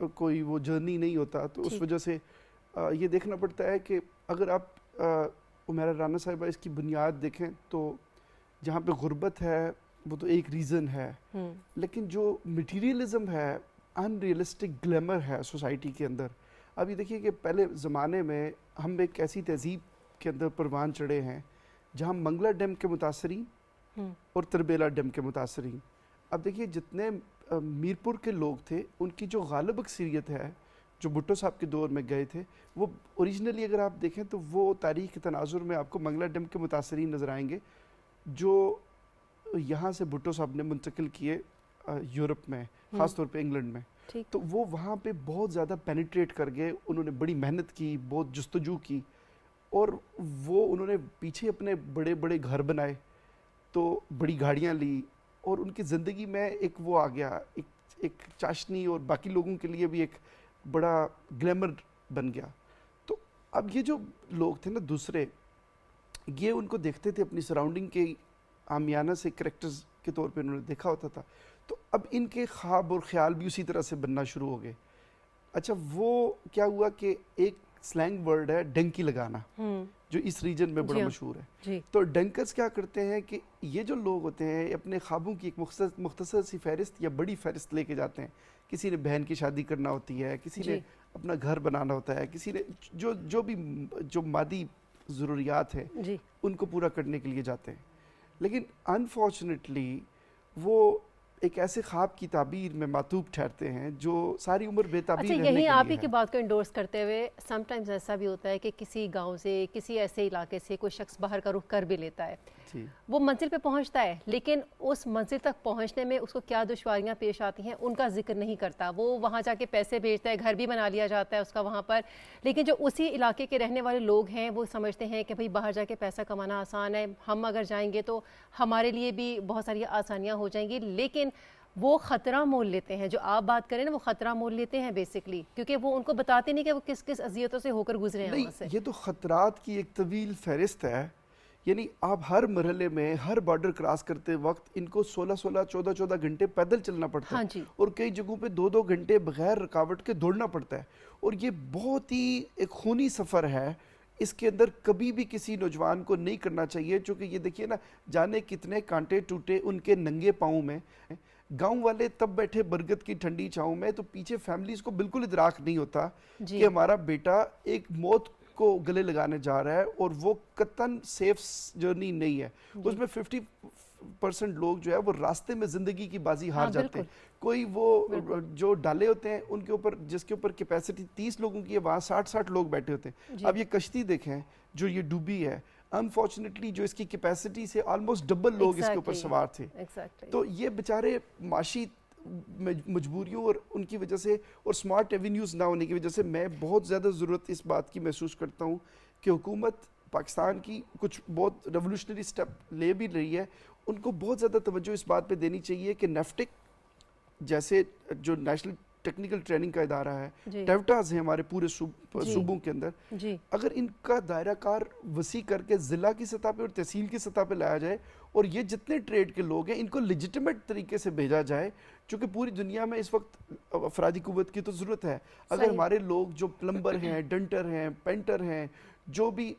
کوئی وہ جرنی نہیں ہوتا. تو اس وجہ سے یہ دیکھنا پڑتا ہے کہ اگر آپ عمیرہ رانا صاحبہ اس کی بنیاد دیکھیں تو جہاں پہ غربت ہے وہ تو ایک ریزن ہے, لیکن جو مٹیریلزم ہے, ان ریئلسٹک گلیمر ہے سوسائٹی کے اندر. اب یہ دیکھیے کہ پہلے زمانے میں ہم ایک ایسی تہذیب کے اندر پروان چڑھے ہیں جہاں منگلا ڈیم کے متاثرین اور تربیلا ڈیم کے متاثرین. اب دیکھیے جتنے میرپور کے لوگ تھے ان کی جو غالب اکثریت ہے جو بھٹو صاحب کے دور میں گئے تھے, وہ اوریجنلی اگر آپ دیکھیں تو وہ تاریخ کے تناظر میں آپ کو منگلا ڈیم کے متاثرین نظر آئیں گے جو یہاں سے بھٹو صاحب نے منتقل کیے یورپ میں, خاص طور پہ انگلینڈ میں. تو وہ وہاں پہ بہت زیادہ پینیٹریٹ کر گئے, انہوں نے بڑی محنت کی, بہت جستجو کی, اور وہ انہوں نے پیچھے اپنے بڑے بڑے گھر بنائے, تو بڑی گاڑیاں لی, اور ان کی زندگی میں ایک وہ آ گیا, ایک چاشنی, اور باقی لوگوں کے لیے بھی ایک بڑا گلیمر بن گیا. تو اب یہ جو لوگ تھے نا دوسرے, یہ ان کو دیکھتے تھے اپنی سراؤنڈنگ کے عامیانہ سے کریکٹرز کے طور پہ انہوں نے دیکھا ہوتا تھا, تو اب ان کے خواب اور خیال بھی اسی طرح سے بننا شروع ہو گئے. اچھا وہ کیا ہوا کہ ایک سلینگ ورڈ ہے ڈنکی لگانا, جو اس ریجن میں بڑا مشہور ہے. تو ڈنکرز کیا کرتے ہیں کہ یہ جو لوگ ہوتے ہیں اپنے خوابوں کی ایک مختصر سی فہرست یا بڑی فہرست لے کے جاتے ہیں. کسی نے بہن کی شادی کرنا ہوتی ہے, کسی نے اپنا گھر بنانا ہوتا ہے, کسی نے جو بھی جو مادی ضروریات ہیں ان کو پورا کرنے کے لیے جاتے ہیں. لیکن انفارچونیٹلی وہ ایک ایسے خواب کی تعبیر میں معطوب ٹھہرتے ہیں جو ساری عمر بے تعبیر رہنے کے لیے ہے. آپ ہی کی بات کو انڈورس کرتے ہوئے سم ٹائمز ایسا بھی ہوتا ہے کہ کسی گاؤں سے, کسی ایسے علاقے سے کوئی شخص باہر کا رخ کر بھی لیتا ہے, وہ منزل پہ پہنچتا ہے, لیکن اس منزل تک پہنچنے میں اس کو کیا دشواریاں پیش آتی ہیں ان کا ذکر نہیں کرتا. وہ وہاں جا کے پیسے بھیجتا ہے, گھر بھی بنا لیا جاتا ہے اس کا وہاں پر, لیکن جو اسی علاقے کے رہنے والے لوگ ہیں وہ سمجھتے ہیں کہ بھئی باہر جا کے پیسہ کمانا آسان ہے, ہم اگر جائیں گے تو ہمارے لیے بھی بہت ساری آسانیاں ہو جائیں گی. لیکن وہ خطرہ مول لیتے ہیں, جو آپ بات کریں نا, وہ خطرہ مول لیتے ہیں بیسکلی, کیونکہ وہ ان کو بتاتے نہیں کہ وہ کس کس اذیتوں سے ہو کر گزرے ہیں وہاں سے. یہ تو خطرات کی ایک طویل فہرست ہے. یعنی آپ ہر مرحلے میں ہر بارڈر کراس کرتے وقت ان کو 16-14 گھنٹے پیدل چلنا پڑتا ہے, اور کئی جگہوں پہ 2 گھنٹے بغیر رکاوٹ کے دوڑنا پڑتا ہے, اور یہ بہت ہی ایک خونی سفر ہے. اس کے اندر کبھی بھی کسی نوجوان کو نہیں کرنا چاہیے, چونکہ یہ دیکھیے نا جانے کتنے کانٹے ٹوٹے ان کے ننگے پاؤں میں. گاؤں والے تب بیٹھے برگد کی ٹھنڈی چھاؤں میں, تو پیچھے فیملیز کو بالکل ادراک نہیں ہوتا کہ ہمارا بیٹا ایک موت کو گلے لگانے جا رہا ہے, اور وہ قطعاً سیف جرنی نہیں ہے. اس میں 50% لوگ جو ہے وہ راستے میں زندگی کی بازی ہار جاتے ہیں. کوئی وہ جو ڈالے ہوتے ہیں ان کے اوپر, جس کے اوپر کیپیسٹی 30 لوگوں کی ہے, وہاں 60 لوگ بیٹھے ہوتے ہیں. اب یہ کشتی دیکھیں جو یہ ڈوبی ہے, انفارچونیٹلی جو اس کی کیپیسٹی سے آلموسٹ ڈبل لوگ اس کے اوپر سوار تھے. تو یہ بیچارے معاشی مجبوریوں اور ان کی وجہ سے, اور سمارٹ ایونیوز نہ ہونے کی وجہ سے, میں بہت زیادہ ضرورت اس بات کی محسوس کرتا ہوں کہ حکومت پاکستان کی کچھ بہت ریولوشنری سٹیپ لے بھی رہی ہے. ان کو بہت زیادہ توجہ اس بات پہ دینی چاہیے کہ نیفٹک جیسے جو نیشنل ٹیکنیکل ٹریننگ کا ادارہ ہے, ٹیوٹاز ہیں ہمارے پورے صوبوں کے اندر, اگر ان کا دائرہ کار وسیع کر کے ضلع کی سطح پہ اور تحصیل کی سطح پہ لایا جائے, اور یہ جتنے ٹریڈ کے لوگ ہیں ان کو لیجٹمیٹ طریقے سے بھیجا جائے, چونکہ پوری دنیا میں اس وقت افرادی قوت کی تو ضرورت ہے. اگر ہمارے لوگ جو پلمبر ہیں, ڈنٹر ہیں, پینٹر ہیں, جو بھی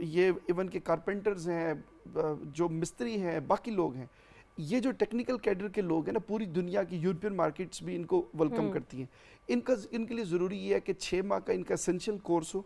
یہ ایون کے کارپینٹرز ہیں, جو مستری ہیں, باقی لوگ ہیں, یہ جو ٹیکنیکل کیڈر کے لوگ ہیں نا, پوری دنیا کی یورپین مارکیٹس بھی ان کو ویلکم کرتی ہیں. ان کے لیے ضروری یہ ہے کہ 6 ماہ کا ان کا اسینشل کورس ہو,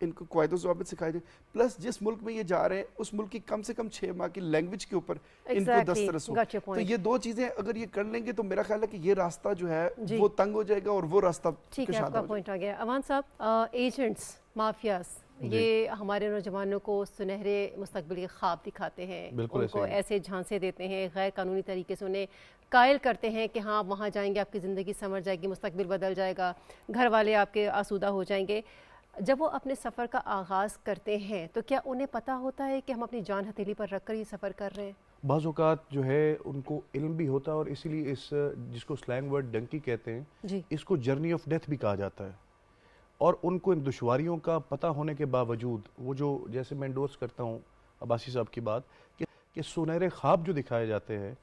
ان کو قواعد و ضوابط سکھائے جائیں, پلس جس ملک میں یہ جا رہے ہیں اس ملک کی کم سے کم 6 ماہ کی لینگویج کے اوپر ان کو دسترس ہو. تو یہ 2 چیزیں اگر یہ کر لیں گے تو میرا خیال ہے کہ یہ راستہ جو ہے وہ تنگ ہو جائے گا, اور وہ راستہ کشادہ ہو جائے گا. اوان صاحب, ایجنٹس, مافیاز, یہ ہمارے نوجوانوں کو سنہرے مستقبل کے خواب دکھاتے ہیں, ان کو ایسے جھانسے دیتے ہیں, غیر قانونی طریقے سے انہیں قائل کرتے ہیں کہ ہاں وہاں جائیں گے آپ کی زندگی سنور جائے گی, مستقبل بدل جائے گا, گھر والے آپ کے آسودہ ہو جائیں گے. جب وہ اپنے سفر کا آغاز کرتے ہیں تو کیا انہیں پتہ ہوتا ہے کہ ہم اپنی جان ہتھیلی پر رکھ کر یہ سفر کر رہے ہیں؟ بعض اوقات جو ہے ان کو علم بھی ہوتا ہے, اور اسی لیے اس جس کو سلینگ ورڈ ڈنکی کہتے ہیں, اس کو جرنی آف ڈیتھ بھی کہا جاتا ہے. اور ان کو ان دشواریوں کا پتہ ہونے کے باوجود, وہ جو جیسے میں انڈورس کرتا ہوں عباسی صاحب کی بات کہ سنہرے خواب جو دکھائے جاتے ہیں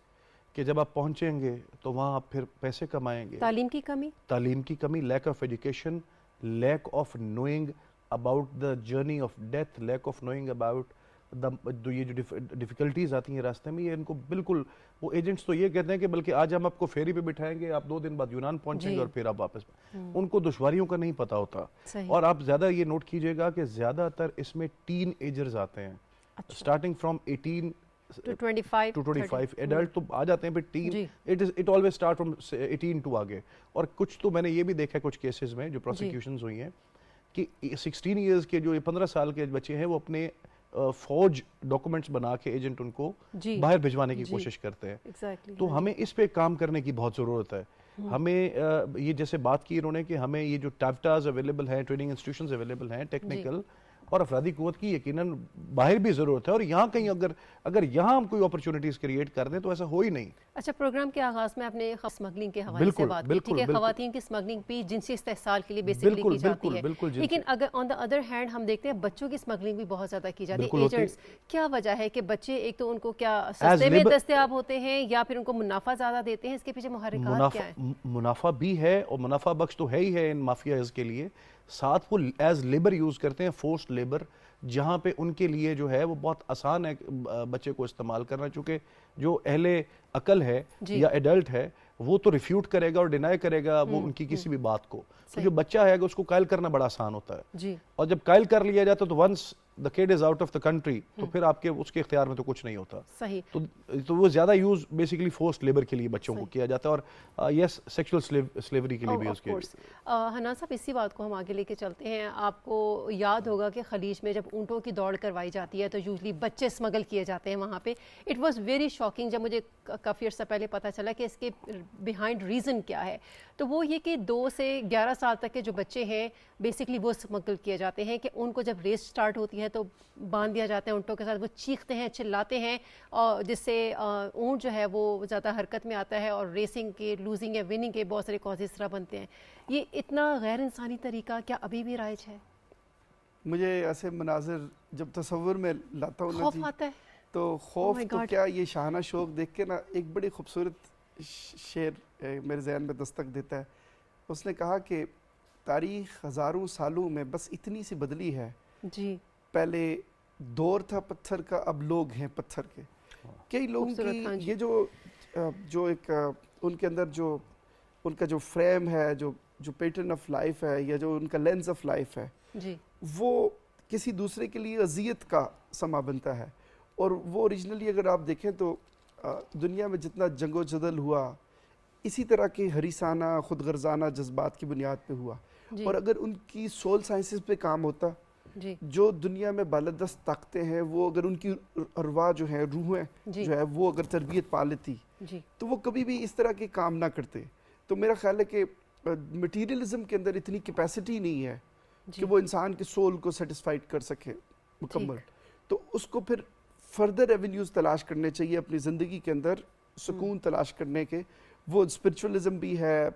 کہ جب آپ پہنچیں گے تو وہاں آپ پھر پیسے کمائیں گے. تعلیم کی کمی, lack of education, lack of knowing about the journey of death, lack of knowing about یہ جو ڈیفیکلٹیز آتی ہیں راستے میں, یہ ان کو بالکل, وہ ایجنٹس تو یہ کہتے ہیں کہ بلکہ آج ہم آپ کو فیری پہ بٹھائیں گے, آپ 2 دن بعد یونان پہنچیں گے اور پھر آپ واپس. ان کو دشواریوں کا نہیں پتا ہوتا. اور آپ زیادہ یہ نوٹ کیجئے گا کہ زیادہ تر اس میں ٹین ایجرز آتے ہیں, اسٹارٹنگ فرام 18 to 25 ایڈلٹ تو آ جاتے ہیں, پھر ten, it always start from 18 to آگے. اور کچھ تو میں نے یہ بھی دیکھا کچھ کیسز میں جو پروسیکیوشنز ہوئی ہیں کہ 16 ایئرز کے جو 15 سال کے بچے ہیں وہ اپنے فوج ڈاکومنٹس بنا کے ایجنٹ ان کو باہر بھجوانے کی کوشش کرتے ہیں. تو ہمیں اس پہ کام کرنے کی بہت ضرورت ہے. ہمیں یہ جیسے بات کی انہوں نے کہ ہمیں یہ جو ٹیفٹاز اویلیبل ہیں, ٹریننگ انسٹیٹیوشنز اویلیبل ہیں ٹیکنیکل اور افرادی قوت کی, یقیناً باہر بھی ضرورت ہے. اور یہاں کہیں اگر یہاں ہم کوئی اپرچونٹیز کریٹ کر دیں تو ایسا ہو ہی نہیں. اچھا, پروگرام کے آغاز میں آپ نے اسمگلنگ کے حوالے سے بات کی, ٹھیک ہے, خواتین کی اسمگلنگ بھی جنسی استحصال کے لیے بیسیکلی کی جاتی ہے, لیکن اگر آن دا ادر ہینڈ ہم دیکھتے ہیں بچوں کی اسمگلنگ بھی بہت زیادہ کی جاتی ہے. ایجنٹس, کیا وجہ ہے کہ بچے ایک تو ان کو کیا سستے میں دستیاب ہوتے ہیں یا پھر ان کو منافع زیادہ دیتے ہیں, اس کے پیچھے محرکات کیا ہیں؟ منافع بھی ہے اور منافع بخش تو ہے ہی ہے ان مافیاز کے لیے, ساتھ وہ ایز لیبر یوز کرتے ہیں, فورسڈ لیبر, جہاں پہ ان کے لیے جو ہے وہ بہت آسان ہے بچے کو استعمال کرنا, چونکہ جو اہل عقل ہے یا ایڈلٹ ہے وہ تو ریفیوٹ کرے گا اور ڈینائی کرے گا وہ ان کی کسی بھی بات کو. تو جو بچہ ہے اس کو قائل کرنا بڑا آسان ہوتا ہے, اور جب قائل کر لیا جاتا ہے تو once the kid is out of the country تو پھر آپ کے اس کے اختیار میں تو کچھ نہیں ہوتا. تو وہ زیادہ یوز بیسیکلی فورسڈ لیبر کے لیے بچوں کو کیا جاتا ہے, اور یس سیکشول سلیوری کے لیے بھی اس کے. حنان صاحب, اسی بات کو ہم آگے لے کے چلتے ہیں. آپ کو یاد ہوگا کہ خلیج میں جب اونٹوں کی دوڑ کروائی جاتی ہے تو یوزلی بچے اسمگل کیے جاتے ہیں وہاں پہ. اٹ واز ویری شاکنگ جب مجھے کافی عرصہ پہلے پتہ چلا کہ اس کے بیہائنڈ ریزن کیا ہے. تو وہ یہ کہ 2 سے 11 سال تک کے جو بچے ہیں بیسکلی وہ اسمگل کیے جاتے ہیں, کہ ان کو جب ریس سٹارٹ ہوتی ہے تو باندھ دیا جاتا ہے اونٹوں کے ساتھ, وہ چیختے ہیں, چلاتے ہیں, اور جس سے اونٹ جو ہے وہ زیادہ حرکت میں آتا ہے اور ریسنگ کے, لوزنگ یا وننگ کے بہت سارے کاز اس طرح بنتے ہیں. یہ اتنا غیر انسانی طریقہ کیا ابھی بھی رائج ہے؟ مجھے ایسے مناظر جب تصور میں لاتا ہوں خوف آتا ہے. تو خوف تو کیا, یہ شاہانہ شوق دیکھ کے نا ایک بڑی خوبصورت شعر میرے ذہن میں دستک دیتا ہے. اس نے کہا کہ تاریخ ہزاروں سالوں میں بس اتنی سی بدلی ہے, پہلے دور تھا پتھر کا, اب لوگ ہیں پتھر کے. کئی لوگوں کی یہ جو ایک ان کے اندر جو ان کا جو فریم ہے, جو پیٹرن آف لائف ہے, یا جو ان کا لینز آف لائف ہے, وہ کسی دوسرے کے لیے اذیت کا سما بنتا ہے. اور وہ اوریجنلی اگر آپ دیکھیں تو دنیا میں جتنا جنگ و جدل ہوا اسی طرح کے حریصانہ خود غرضانہ جذبات کی بنیاد پہ ہوا. اور اگر ان کی سول سائنسز پہ کام ہوتا, جو دنیا میں بالادست طاقتیں ہیں, وہ اگر ان کی ارواح جو ہیں, روحیں جو ہے, وہ اگر تربیت پا لیتی تو وہ کبھی بھی اس طرح کے کام نہ کرتے. تو میرا خیال ہے کہ مٹیریلزم کے اندر اتنی کیپیسٹی نہیں ہے کہ وہ انسان کے سول کو سیٹسفائیڈ کر سکے مکمل. تو اس کو پھر فردر ایونیوز تلاش کرنے چاہیے اپنی زندگی کے اندر, سکون تلاش کرنے کے. وہ اسپرچولزم بھی ہے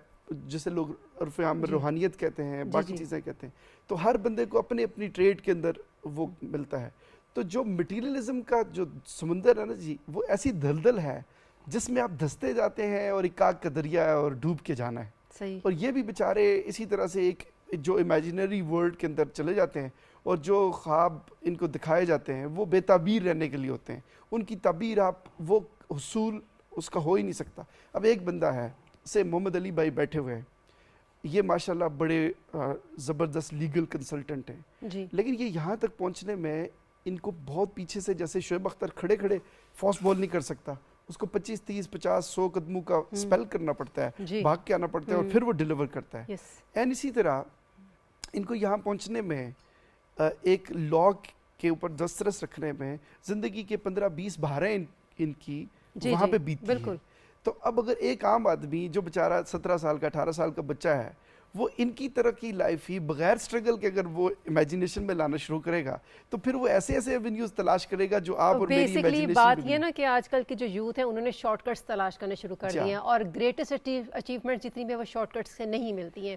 جسے لوگ عرف عام میں روحانیت کہتے ہیں, باقی چیزیں کہتے ہیں. تو ہر بندے کو اپنی اپنی ٹریڈ کے اندر وہ ملتا ہے. تو جو مٹیریلزم کا جو سمندر ہے نا جی, وہ ایسی دلدل ہے جس میں آپ دھستے جاتے ہیں اور ایک آگ کا دریا ہے اور ڈوب کے جانا ہے. اور یہ بھی بیچارے اسی طرح سے ایک جو امیجنری ورلڈ کے اندر چلے جاتے ہیں, اور جو خواب ان کو دکھائے جاتے ہیں وہ بے تعبیر رہنے کے لیے ہوتے ہیں. ان کی تعبیر آپ وہ حصول اس کا ہو ہی نہیں سکتا. اب ایک بندہ ہے سے محمد علی بھائی بیٹھے ہوئے ہیں, یہ ماشاءاللہ بڑے زبردست لیگل کنسلٹنٹ ہیں, لیکن یہ یہاں تک پہنچنے میں ان کو بہت پیچھے سے, جیسے شعیب اختر کھڑے کھڑے فاسٹ بال نہیں کر سکتا, اس کو 25 30 50 100 قدموں کا سپیل کرنا پڑتا ہے, بھاگ کے آنا پڑتا ہے, اور پھر وہ ڈیلیور کرتا ہے. اینڈ اسی طرح ان کو یہاں پہنچنے میں ایک لاء کے اوپر دسترس رکھنے میں زندگی کے 15-20 بہاریں ان کی وہاں پہ بیتتی ہیں. تو اب اگر ایک عام آدمی جو بیچارہ 17 سال کا 18 سال کا بچہ ہے, وہ ان کی طرح کی لائف ہی بغیر سٹرگل کے اگر وہ امیجینیشن میں لانا شروع کرے گا تو پھر وہ ایسے ایسے ایونیوز تلاش کرے گا جو آپ اور میری امیجینیشن. بیسیکلی بات یہ نا کہ آج کل کے جو یوتھ ہیں انہوں نے شارٹ کٹس تلاش کرنے شروع کر دیے ہیں, اور گریٹسٹ اچیومنٹ جتنی بھی وہ شارٹ کٹس سے نہیں ملتی ہیں.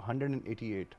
188,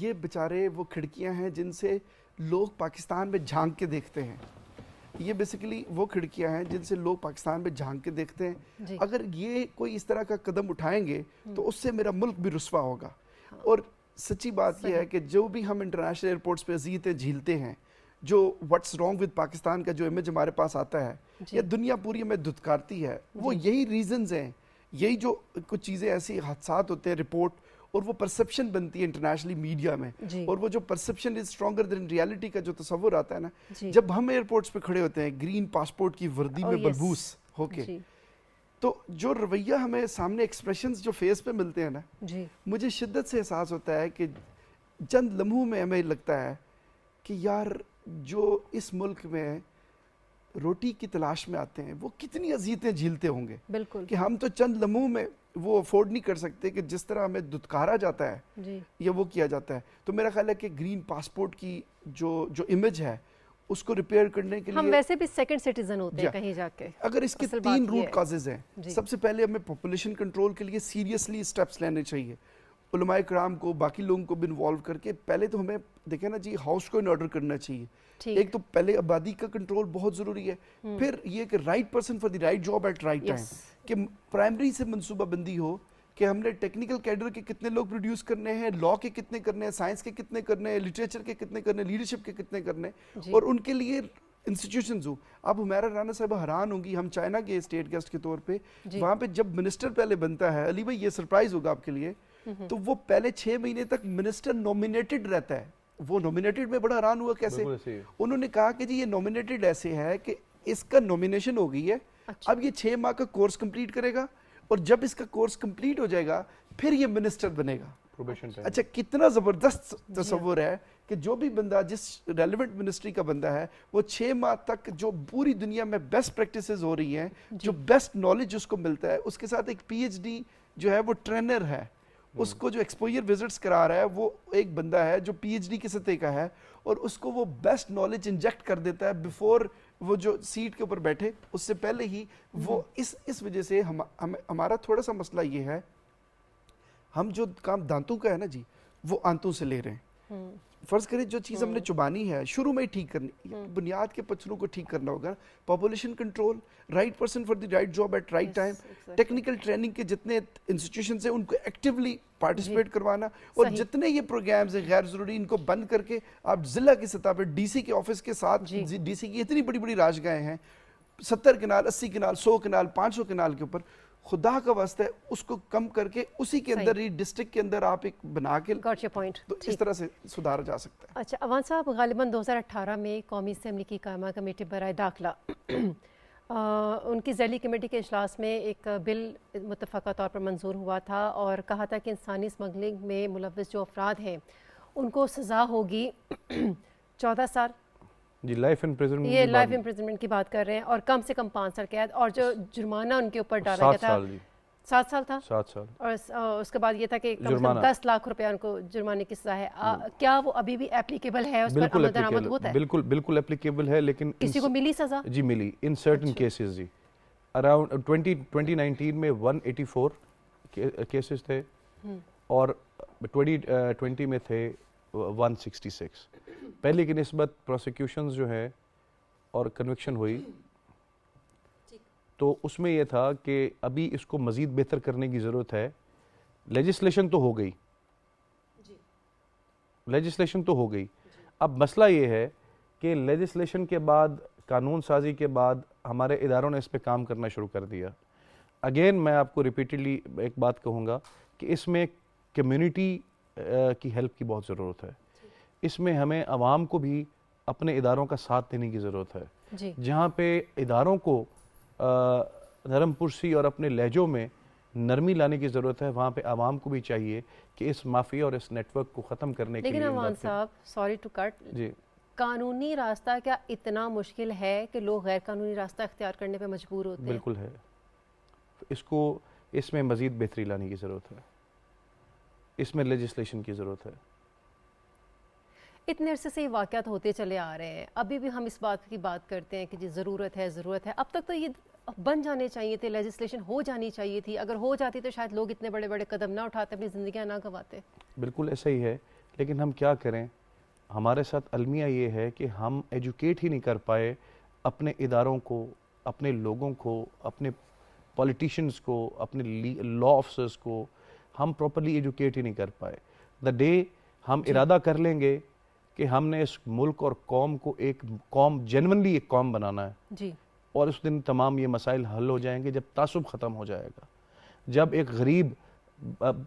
یہ بیچارے وہ کھڑکیاں ہیں جن سے لوگ پاکستان میں جھانک کے دیکھتے ہیں. یہ بیسیکلی وہ کھڑکیاں ہیں جن سے لوگ پاکستان میں جھانک کے دیکھتے ہیں. اگر یہ کوئی اس طرح کا قدم اٹھائیں گے تو اس سے میرا ملک بھی رسوا ہوگا. اور سچی بات یہ ہے کہ جو بھی ہم انٹرنیشنل ایئرپورٹس پہ اذیتیں جھیلتے ہیں, جو واٹس رانگ ود پاکستان کا جو امیج ہمارے پاس آتا ہے, یا دنیا پوری ہمیں دھتکارتی ہے, وہ یہی ریزنز ہیں, یہی جو کچھ چیزیں ایسی حادثات ہوتے ہیں رپورٹ, اور وہ پرسپشن بنتی ہے انٹرنیشنلی میڈیا میں, اور وہ جو perception is stronger than reality کا جو تصور آتا ہے نا, جب ہم ایئرپورٹس پہ کھڑے ہوتے ہیں گرین پاسپورٹ کی وردی میں بلبوس ہو کے, تو جو رویہ ہمیں سامنے ایکسپریشنز جو فیس پہ ملتے ہیں نا, مجھے شدت سے احساس ہوتا ہے کہ چند لمحوں میں ہمیں لگتا ہے کہ یار جو اس ملک میں روٹی کی تلاش میں آتے ہیں وہ کتنی اذیتیں جھیلتے ہوں گے. بالکل, کہ ہم تو چند لمحوں میں وہ افورڈ نہیں کر سکتے کہ جس طرح ہمیں دھتکارا جاتا ہے یا وہ کیا جاتا ہے. تو میرا خیال ہے کہ گرین پاسپورٹ کی جو امیج ہے اس کو ریپیئر کرنے کے لیے ہم ویسے بھی سیکنڈ سٹیزن ہوتے ہیں کہیں جا کے. اگر اس کے 3 روٹ کازز ہیں. سب سے پہلے ہمیں پاپولیشن کنٹرول کے لیے سیریسلی سٹیپس لینے چاہیے, علماء کرام کو, باقی لوگوں کو بھی انوالو کر کے. پہلے تو ہمیں دیکھیں نا جی, ہاؤس کو ان آرڈر کرنا چاہیے. ایک تو پہلے آبادی کا کنٹرول بہت ضروری ہے, پھر یہ کہ right person for the right job at right time, کہ پرائمری سے منصوبہ بندی ہو کہ ہم نے ٹیکنیکل کیڈر کے کتنے لوگ پروڈیوس کرنے ہیں, لاء کے کتنے کرنے ہیں, سائنس کے کتنے کرنے ہیں, لٹریچر کے کتنے کرنے ہیں, لیڈرشپ کے کتنے کرنے ہیں, اور ان کے لیے انسٹیٹیوشنز ہوں. آپ حمیرہ رانا صاحبہ حیران ہوں گی, ہم چائنا کے اسٹیٹ گیسٹ کے طور پہ وہاں پہ جب منسٹر پہلے بنتا ہے, علی بھائی یہ سرپرائز ہوگا آپ کے لیے, تو وہ پہلے 6 مہینے تک منسٹر نومینیٹڈ رہتا ہے. وہ نومینیٹڈ میں بڑا حیران ہوا کیسے. انہوں نے کہا کہ جی یہ نومینیٹڈ ایسے ہے کہ اس کا نومینیشن ہو گئی ہے, اب یہ 6 ماہ کا کورس کمپلیٹ کرے گا, اور جب اس کا کورس کمپلیٹ ہو جائے گا پھر یہ منسٹر بنے گا. اچھا کتنا زبردست تصور ہے کہ جو بھی بندہ جس ریلیونٹ منسٹری کا بندہ ہے وہ 6 ماہ تک جو پوری دنیا میں بیسٹ پریکٹسز ہو رہی ہیں, جو بیسٹ نالج اس کو ملتا ہے, اس کے ساتھ ایک پی ایچ ڈی جو ہے وہ ٹرینر ہے, اس کو جو ایکسپوئر وزٹس کرا رہا ہے وہ ایک بندہ ہے جو پی ایچ ڈی کی سطح کا ہے, اور اس کو وہ بیسٹ نالج انجیکٹ کر دیتا ہے بیفور وہ جو سیٹ کے اوپر بیٹھے, اس سے پہلے ہی وہ. اس وجہ سے ہمارا تھوڑا سا مسئلہ یہ ہے, ہم جو کام دانتوں کا ہے نا جی, وہ آنتوں سے لے رہے ہیں. فرض کریں جو چیز ہم نے چبانی ہے شروع میں ہی ٹھیک کرنی, بنیاد کے پچھلوں کو ٹھیک کرنا ہوگا. Population control, right person for the right job at right time, technical training کے جتنے انسٹیٹیوشنز ہیں ان کو ایکٹیولی پارٹیسپیٹ کروانا, اور جتنے یہ پروگرامز ہیں غیر ضروری ان کو بند کر کے آپ ضلع کی سطح پہ ڈی سی کے آفس کے ساتھ, ڈی سی کی اتنی بڑی بڑی راج گاہیں ہیں, 70 کنال, 80 کنال, 100 کنال, 500 کنال کے اوپر, خدا کا واسطہ ہے اس کو کم کر کے اسی کے اندر ہی ڈسٹرکٹ کے اندر آپ ایک بنا کے, تو اس طرح سے سدھارا جا سکتا ہے. اچھا عوان صاحب, غالباً 2018 میں قومی اسمبلی کی قائمہ کمیٹی برائے داخلہ ان کی ذیلی کمیٹی کے اجلاس میں ایک بل متفقہ طور پر منظور ہوا تھا, اور کہا تھا کہ انسانی اسمگلنگ میں ملوث جو افراد ہیں ان کو سزا ہوگی 14 سال, جی لائف امپریزنمنٹ, یہ لائف امپریزنمنٹ کی بات کر رہے ہیں, اور کم سے کم 5 سال قید, اور جو جرمانہ ان کے اوپر ڈالا گیا تھا 7 سال تھا, 7 سال, اور اس کے بعد یہ تھا کہ کم سے کم 10 لاکھ روپے ان کو جرمانے کی سزا ہے. کیا وہ ابھی بھی اپلیکیبل ہے, اس پر عمل درآمد ہوتا ہے؟ بالکل اپلیکیبل ہے, لیکن کسی کو ملی سزا؟ جی ملی, ان سرٹن کیسز. جی اراؤنڈ 2019 میں 184 کیسز تھے, اور 2020 میں تھے 166. پہلے کی نسبت پروسیکیوشنز جو ہے اور کنوکشن ہوئی, تو اس میں یہ تھا کہ ابھی اس کو مزید بہتر کرنے کی ضرورت ہے. لیجسلیشن تو ہو گئی, لیجسلیشن تو ہو گئی, اب مسئلہ یہ ہے کہ لیجسلیشن کے بعد, قانون سازی کے بعد ہمارے اداروں نے اس پہ کام کرنا شروع کر دیا. اگین میں آپ کو ریپیٹڈلی ایک بات کہوں گا کہ اس میں کمیونٹی کی ہیلپ کی بہت ضرورت ہے. اس میں ہمیں عوام کو بھی اپنے اداروں کا ساتھ دینے کی ضرورت ہے. جہاں پہ اداروں کو نرم پرسی اور اپنے لہجوں میں نرمی لانے کی ضرورت ہے, وہاں پہ عوام کو بھی چاہیے کہ اس مافیا اور اس نیٹ ورک کو ختم کرنے کے لیے. لیکن عوان صاحب, سوری ٹو کٹ, جی قانونی راستہ کیا اتنا مشکل ہے کہ لوگ غیر قانونی راستہ اختیار کرنے پہ مجبور ہوتے ہیں؟ بالکل ہے, اس میں مزید بہتری لانے کی ضرورت ہے, اس میں لیجسلیشن کی ضرورت ہے. اتنے عرصے سے یہ واقعات ہوتے چلے آ رہے ہیں, ابھی بھی ہم اس بات کی بات کرتے ہیں کہ جی ضرورت ہے. اب تک تو یہ بن جانے چاہیے تھے, لیجسلیشن ہو جانی چاہیے تھی. اگر ہو جاتی تو شاید لوگ اتنے بڑے بڑے قدم نہ اٹھاتے, اپنی زندگیاں نہ گنواتے. بالکل ایسا ہی ہے, لیکن ہم کیا کریں, ہمارے ساتھ المیہ یہ ہے کہ ہم ایجوکیٹ ہی نہیں کر پائے اپنے اداروں کو, اپنے لوگوں کو, اپنے پولیٹیشنز کو, اپنے لا آفسرز کو ہم پراپرلی ایجوکیٹ ہی نہیں کر پائے. دا ڈے ہم ارادہ کر لیں گے کہ ہم نے اس ملک اور قوم کو ایک قوم, جینونلی ایک قوم بنانا ہے, جی, اور اس دن تمام یہ مسائل حل ہو جائیں گے جب تعصب ختم ہو جائے گا, جب ایک غریب,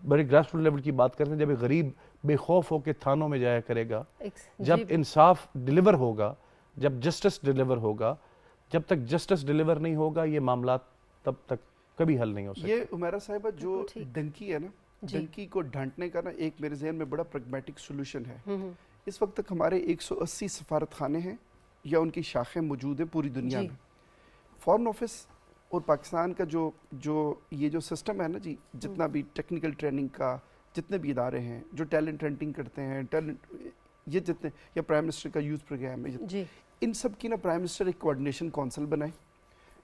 بڑے گراس روٹ لیول کی بات کرتے ہیں, جب ایک غریب بے خوف ہو کے تھانوں میں جایا کرے گا, جب انصاف ڈیلیور ہوگا, جب جسٹس ڈیلیور ہوگا. جب تک جسٹس ڈیلیور نہیں ہوگا یہ معاملات تب تک کبھی حل نہیں ہو سکتے. یہ عمیرہ صاحبہ جو ڈنکی ہے نا, ڈنکی کو ڈھانٹنے کا نا ایک میرے ذہن میں بڑا پریگمیٹک سولوشن ہے. اس وقت تک ہمارے 180 سفارت خانے ہیں یا ان کی شاخیں موجود ہیں پوری دنیا میں. فارن آفس اور پاکستان کا جو یہ جو سسٹم ہے نا جی, جتنا بھی ٹیکنیکل ٹریننگ کا جتنے بھی ادارے ہیں جو ٹیلنٹ ہنٹنگ کرتے ہیں, ٹیلنٹ یہ جتنے, یا پرائم منسٹر کا یوتھ پروگرام ہے, ان سب کی نا پرائم منسٹر ایک کوآرڈینیشن کونسل بنائے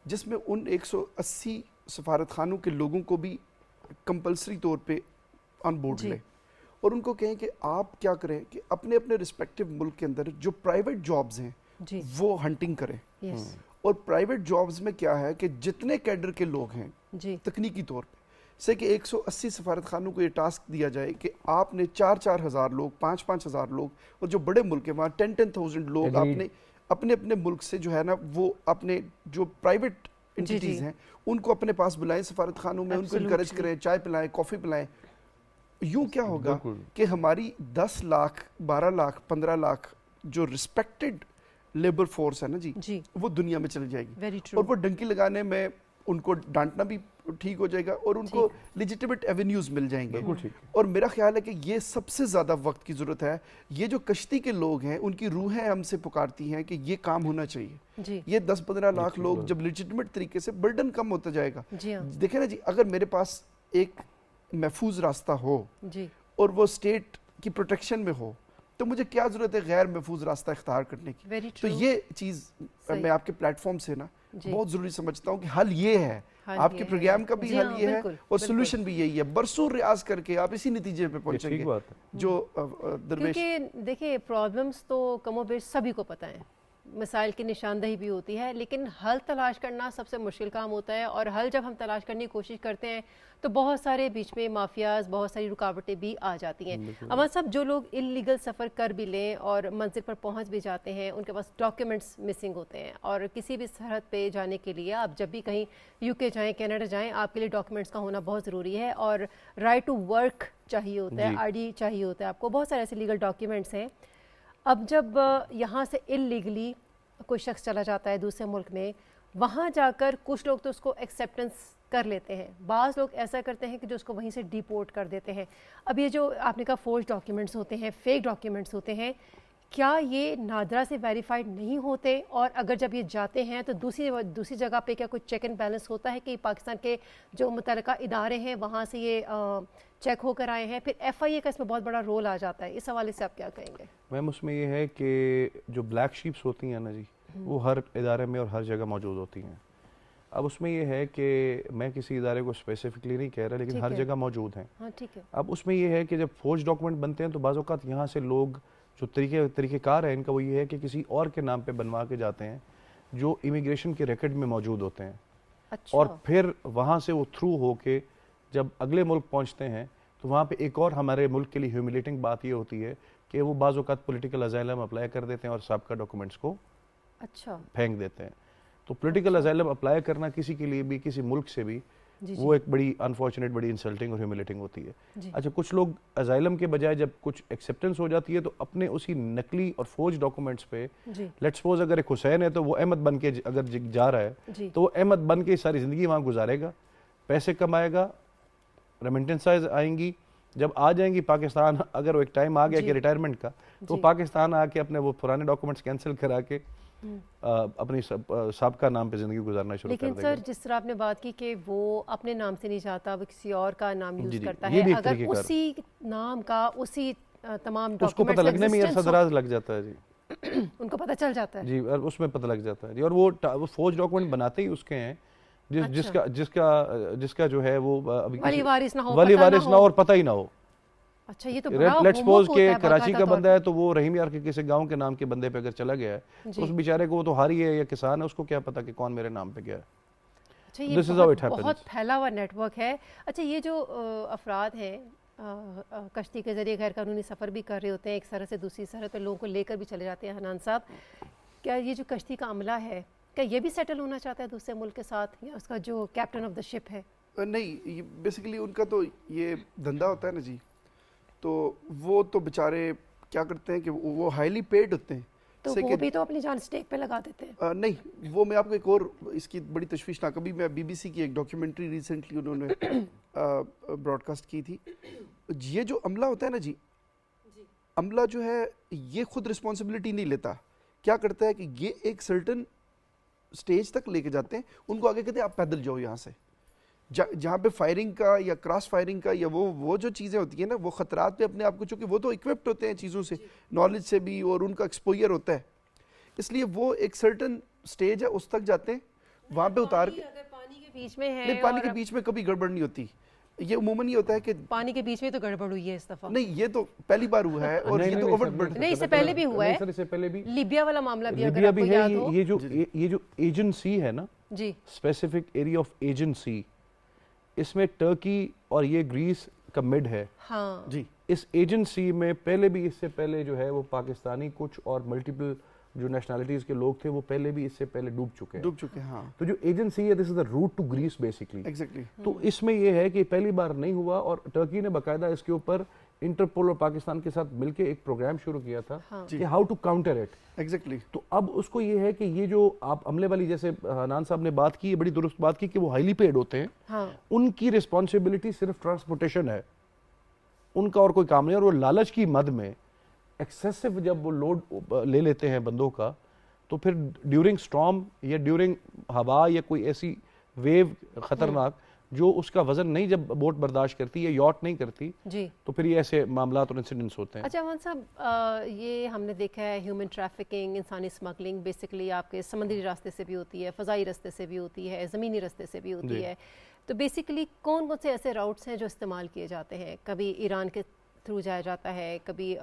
جس میں ان 180 سفارت خانوں کے لوگوں کو بھی کمپلسری طور پہ آن بورڈ لے, اور ان کو کہیں کہ آپ کیا کریں کہ اپنے اپنے رسپیکٹیو ملک کے اندر جو پرائیویٹ جابز ہیں وہ ہنٹنگ کریں. اور پرائیویٹ جابز میں کیا ہے کہ جتنے کیڈر کے لوگ ہیں تکنیکی طور پہ سے کہ 180 سفارت خانوں کو یہ ٹاسک دیا جائے کہ آپ نے 4-4 ہزار لوگ, 5-5 ہزار لوگ, اور جو بڑے ملک ہیں وہاں 10,000 لوگ آپ نے اپنے اپنے ملک سے جو ہے نا وہ اپنے جو پرائیویٹ انٹیٹیز ہیں ان کو اپنے پاس بلائیں سفارت خانوں میں, ان کو انکریج کریں, چائے پلائیں, کافی پلائیں. یوں کیا ہوگا کہ ہماری 10 لاکھ 12 لاکھ 15 لاکھ جو رسپیکٹڈ لیبر فورس ہے نا جی, وہ دنیا میں چل جائے گی, اور وہ ڈنکی لگانے میں ان کو ڈانٹنا بھی ٹھیک ہو جائے گا اور ان کو لیجیٹیمیٹ ایونیوز مل جائیں گے. اور میرا خیال ہے کہ یہ سب سے زیادہ وقت کی ضرورت ہے. یہ جو کشتی کے لوگ ہیں ان کی روحیں ہم سے پکارتی ہیں کہ یہ کام ہونا چاہیے. یہ 10-15 لاکھ لوگ جب لیجیٹیمیٹ طریقے سے, برڈن کم ہوتا جائے گا. دیکھیں نا جی, اگر میرے پاس ایک محفوظ راستہ ہو اور وہ اسٹیٹ کی پروٹیکشن میں ہو تو مجھے کیا ضرورت ہے غیر محفوظ راستہ اختیار کرنے کی. تو یہ چیز میں آپ کے پلیٹ فارم سے نا بہت ضروری سمجھتا ہوں کہ حل یہ ہے, آپ کے پروگرام کا بھی حل یہ ہے اور سولوشن بھی یہی ہے. برسوں ریاض کر کے آپ اسی نتیجے پہ پہنچیں گے جو درویش. کیونکہ دیکھیں پرابلمز تو کم و بیش سبھی کو پتہ ہیں, مسائل کی نشاندہی بھی ہوتی ہے, لیکن حل تلاش کرنا سب سے مشکل کام ہوتا ہے. اور حل جب ہم تلاش کرنے کی کوشش کرتے ہیں تو بہت سارے بیچ میں مافیاز, بہت ساری رکاوٹیں بھی آ جاتی ہیں. امان صاحب, جو لوگ انلیگل سفر کر بھی لیں اور منزل پر پہنچ بھی جاتے ہیں, ان کے پاس ڈاکیومنٹس مسنگ ہوتے ہیں, اور کسی بھی سرحد پہ جانے کے لیے آپ جب بھی کہیں UK جائیں, کینیڈا جائیں, آپ کے لیے ڈاکیومنٹس کا ہونا بہت ضروری ہے. اور رائٹ ٹو ورک چاہیے ہوتا ہے, ID چاہیے ہوتا ہے آپ کو, بہت سارے ایسے لیگل ڈاکیومنٹس ہیں. اب جب یہاں سے انلیگلی کوئی شخص چلا جاتا ہے دوسرے ملک میں, وہاں جا کر کچھ لوگ تو اس کو ایکسیپٹنس کر لیتے ہیں, بعض لوگ ایسا کرتے ہیں کہ جو اس کو وہیں سے ڈیپورٹ کر دیتے ہیں. اب یہ جو آپ نے کہا فورج ڈاکیومنٹس ہوتے ہیں, فیک ڈاکیومنٹس ہوتے ہیں, کیا یہ نادرا سے ویریفائڈ نہیں ہوتے؟ اور اگر جب یہ جاتے ہیں تو دوسری جگہ پہ کیا کوئی چیک اینڈ بیلنس ہوتا ہے کہ پاکستان کے جو متعلقہ ادارے ہیں وہاں سے یہ چیک ہو کر آئے ہیں؟ پھر FIA کا اس میں بہت بڑا رول آ جاتا ہے. اس حوالے سے آپ کیا کہیں گے؟ میم اس میں یہ ہے کہ جو بلیک شیپس ہوتی ہیں نا جی, وہ ہر ادارے میں اور ہر جگہ موجود ہوتی ہیں. اب اس میں یہ ہے کہ میں کسی ادارے کو اسپیسیفکلی نہیں کہہ رہا, لیکن ہر جگہ موجود ہیں. اب اس میں یہ ہے کہ جب فوج ڈاکومنٹ بنتے ہیں تو بعض اوقات یہاں سے لوگ جو طریقہ کار ہے ان کا وہ یہ ہے کہ کسی اور کے نام پہ بنوا کے جاتے ہیں جو امیگریشن کے ریکارڈ میں موجود ہوتے ہیں. اور پھر وہاں سے وہ تھرو ہو کے جب اگلے ملک پہنچتے ہیں تو وہاں پہ ایک اور ہمارے ملک کے لیے ہیوملیٹنگ بات یہ ہوتی ہے کہ وہ بعض اوقات پولیٹیکل ازائلم اپلائی کر دیتے ہیں اور سابقہ ڈاکومنٹس کو پھینک دیتے ہیں. تو پولیٹیکل ازائلم اپلائی کرنا کسی کے لیے بھی, کسی ملک سے بھی, وہ ایک بڑی انفارچونیٹ, بڑی انسلٹنگ اور ہیوملیٹنگ ہوتی ہے. اچھا, کچھ لوگ ازائلم کے بجائے جب کچھ ایکسیپٹنس ہو جاتی ہے تو اپنے اسی نقلی اور فوج ڈاکومنٹس پہ, لیٹ سپوز اگر ایک حسین ہے تو وہ احمد بن کے اگر جا رہا ہے تو وہ احمد بن کے ساری زندگی وہاں گزارے گا, پیسے کمائے گا, ریمیٹنسز آئیں گی, جب آ جائیں گی پاکستان, اگر وہ ایک ٹائم آ گیا کہ ریٹائرمنٹ کا, تو پاکستان آ کے اپنے وہ پرانے ڈاکومنٹس کینسل کرا کے اپنی سابقہ نام پہ زندگی گزارنا شروع کر دے گا. لیکن سر جس طرح آپ نے بات کی کہ وہ اپنے نام سے نہیں جاتا, وہ کسی اور کا نام یوز کرتا ہے, اگر اسی نام کا اسی تمام ڈاکومنٹس, اس کو پتہ لگنے میں عرصہ دراز لگ جاتا ہے جی, ان کو پتہ چل جاتا ہے جی, اور اس میں پتہ لگ جاتا ہے جی. اور وہ فوج ڈاکومنٹ بناتے ہی اس کے ہیں جس کا جو ہے وہ ولی وارث نہ ہو اور پتہ ہی نہ ہو. اچھا یہ تو بڑا لیٹس سپوز ہوتا کہ ہے کراچی کا باقاعدہ بندہ ہے تو وہ رحیم یار کے کسی گاؤں کے نام کے بندے پہ اگر چلا گیا ہے تو اس بیچارے کو وہ تو ہاری ہے یا کسان ہے، اس کو کیا پتا کہ کون میرے نام پہ گیا ہے. اچھا یہ This is how it بہت happens. پھیلا ہوا نیٹ ورک ہے. اچھا یہ جو افراد ہیں کشتی کے ذریعے غیر قانونی سفر بھی کر رہے ہوتے ہیں، ایک سرحد سے دوسری سرحد پہ لوگوں کو لے کر بھی چلے جاتے ہیں، حنان صاحب کیا یہ جو کشتی کا عملہ ہے کیا یہ بھی سیٹل ہونا چاہتا ہے دوسرے ملک کے ساتھ، یا اس کا جو کیپٹن آف دا شپ ہے؟ نہیں، بیسیکلی ان کا تو یہ دھندا ہوتا ہے نا جی، تو وہ تو بیچارے کیا کرتے ہیں کہ وہ ہائیلی پیڈ ہوتے ہیں، تو وہ بھی تو اپنی جان اسٹیک پہ لگا دیتے ہیں. نہیں وہ میں آپ کو ایک اور اس کی بڑی تشویشناک، ابھی میں بی بی سی کی ایک ڈاکیومنٹری ریسنٹلی انہوں نے براڈ کاسٹ کی تھی. یہ جو عملہ ہوتا ہے نا جی، عملہ جو ہے یہ خود رسپانسبلٹی نہیں لیتا، کیا کرتا ہے کہ یہ ایک سرٹن سٹیج تک لے کے جاتے ہیں، ان کو آگے کہتے ہیں آپ پیدل جاؤ یہاں سے، جہاں پہ فائرنگ کا یا کراس فائرنگ کا یا وہ جو چیزیں ہوتی ہیں نا، وہ خطرات پہ اپنے آپ کو، چونکہ وہ تو اکوپڈ ہوتے ہیں چیزوں سے، نالج سے بھی، اور ان کا ایکسپوئر ہوتا ہے، اس لیے وہ ایک سرٹن سٹیج ہے اس تک جاتے ہیں، وہاں پہ اتار کے پانی کے بیچ میں ہے، نہیں، پانی کے بیچ میں کبھی گڑبڑ نہیں ہوتی. یہ عموماً یہ ہوتا ہے کہ پانی کے بیچ میں تو گڑبڑ ہوئی ہے اس دفعہ. نہیں، یہ تو پہلی بار ہوا ہے، اور یہ تو اوور برڈ نہیں اس سے پہلے بھی ہوا ہے، سر اس سے پہلے بھی لیبیا والا معاملہ بھی اگر لیبیا آپ کو بھی ہے. یاد ہو. یہ جو ایجنسی ہے نا، جی اسپیسیفک ایریا آف ایجنسی، اس میں ٹرکی اور یہ گریس کا مڈ ہے. ہاں جی، اس ایجنسی میں پہلے بھی، اس سے پہلے جو ہے وہ پاکستانی کچھ اور ملٹیپل جو نیشنلٹیز کے لوگ تھے وہ پہلے بھی اس سے پہلے ڈوب چکے ہیں. ہاں، تو جو ایجنسی ہے، this is the root to grace basically. Exactly. تو اس میں یہ ہے کہ پہلی بار نہیں ہوا، اور ٹرکی نے باقاعدہ اس کے اوپر انٹرپول اور پاکستان کے ساتھ مل کے ایک پروگرام شروع کیا تھا کہ how to counter it. Exactly. تو اب اس کو یہ ہے کہ یہ جو آپ عملے والی، جیسے حنان صاحب نے بات کی، بڑی درست بات کی کہ وہ ہائیلی پیڈ ہوتے ہیں، ان کی رسپانسبلٹی صرف ٹرانسپورٹیشن ہے، ان کا اور کوئی کام نہیں. اور وہ لالچ کی مد میں ایکسیسو جب وہ لوڈ لے لیتے ہیں بندوں کا، تو پھر ڈیورنگ سٹارم یا ڈیورنگ ہوا یا کوئی ایسی ویو خطرناک جو اس کا وزن نہیں، جب بوٹ برداشت کرتی ہے، یاٹ نہیں کرتی، جی، تو پھر یہ ایسے معاملات اور انسیڈنٹس ہوتے ہیں. اچھا امان صاحب یہ ہم نے دیکھا ہے ہیومن ٹریفکنگ، انسانی اسمگلنگ بیسکلی آپ کے سمندری راستے سے بھی ہوتی ہے، فضائی راستے سے بھی ہوتی ہے، زمینی راستے سے بھی ہوتی ہے. تو بیسکلی کون کون سے ایسے راؤٹس ہیں جو استعمال کیے جاتے ہیں؟ کبھی ایران کے تھرو جایا جاتا ہے، کبھی